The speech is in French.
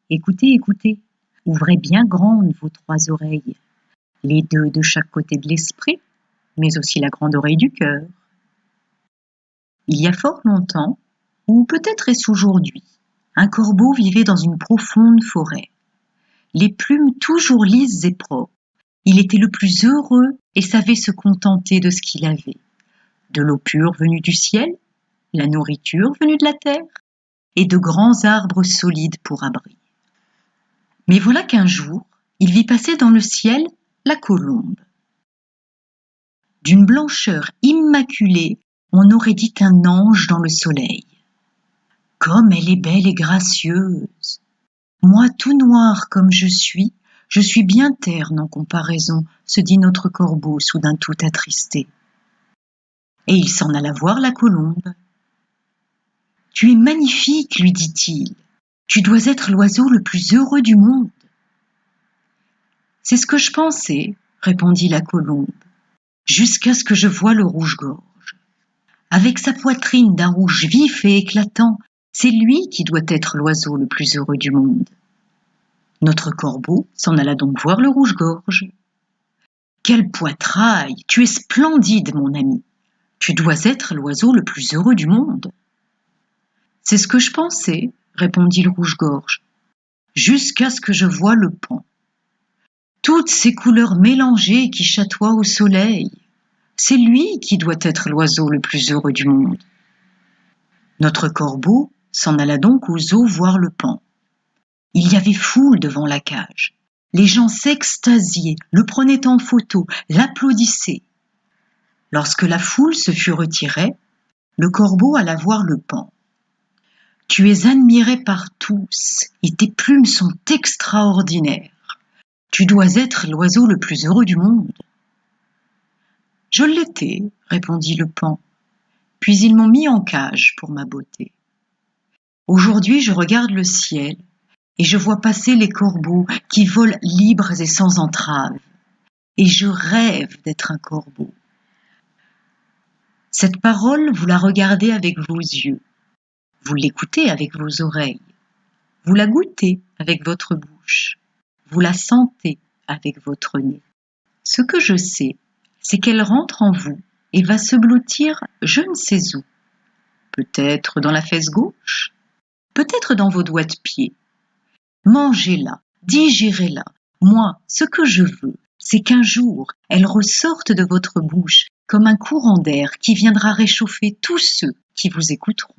Écoutez, écoutez, ouvrez bien grandes vos 3 oreilles, les 2 de chaque côté de l'esprit, mais aussi la grande oreille du cœur. Il y a fort longtemps, ou peut-être est-ce aujourd'hui, un corbeau vivait dans une profonde forêt. Les plumes toujours lisses et propres, il était le plus heureux et savait se contenter de ce qu'il avait. De l'eau pure venue du ciel, la nourriture venue de la terre, et de grands arbres solides pour abri. Mais voilà qu'un jour, il vit passer dans le ciel la colombe. D'une blancheur immaculée, on aurait dit un ange dans le soleil. Comme elle est belle et gracieuse. Moi, tout noir comme je suis bien terne en comparaison, se dit notre corbeau, soudain tout attristé. Et il s'en alla voir la colombe. « Tu es magnifique, lui dit-il. Tu dois être l'oiseau le plus heureux du monde. » « C'est ce que je pensais, répondit la colombe, jusqu'à ce que je voie le rouge-gorge. Avec sa poitrine d'un rouge vif et éclatant, c'est lui qui doit être l'oiseau le plus heureux du monde. » Notre corbeau s'en alla donc voir le rouge-gorge. « Quel poitrail! Tu es splendide, mon ami. Tu dois être l'oiseau le plus heureux du monde. » « C'est ce que je pensais, répondit le rouge-gorge, jusqu'à ce que je voie le paon. Toutes ces couleurs mélangées qui chatoient au soleil, c'est lui qui doit être l'oiseau le plus heureux du monde. » Notre corbeau s'en alla donc aux eaux voir le paon. Il y avait foule devant la cage. Les gens s'extasiaient, le prenaient en photo, l'applaudissaient. Lorsque la foule se fut retirée, le corbeau alla voir le paon. « Tu es admiré par tous, et tes plumes sont extraordinaires. Tu dois être l'oiseau le plus heureux du monde. » « Je l'étais, répondit le paon, puis ils m'ont mis en cage pour ma beauté. Aujourd'hui, je regarde le ciel et je vois passer les corbeaux qui volent libres et sans entrave, et je rêve d'être un corbeau. Cette parole, vous la regardez avec vos yeux, vous l'écoutez avec vos oreilles, vous la goûtez avec votre bouche, vous la sentez avec votre nez. Ce que je sais, c'est qu'elle rentre en vous et va se blottir je ne sais où. Peut-être dans la fesse gauche, peut-être dans vos doigts de pied. Mangez-la, digérez-la. Moi, ce que je veux, c'est qu'un jour, elle ressorte de votre bouche comme un courant d'air qui viendra réchauffer tous ceux qui vous écouteront.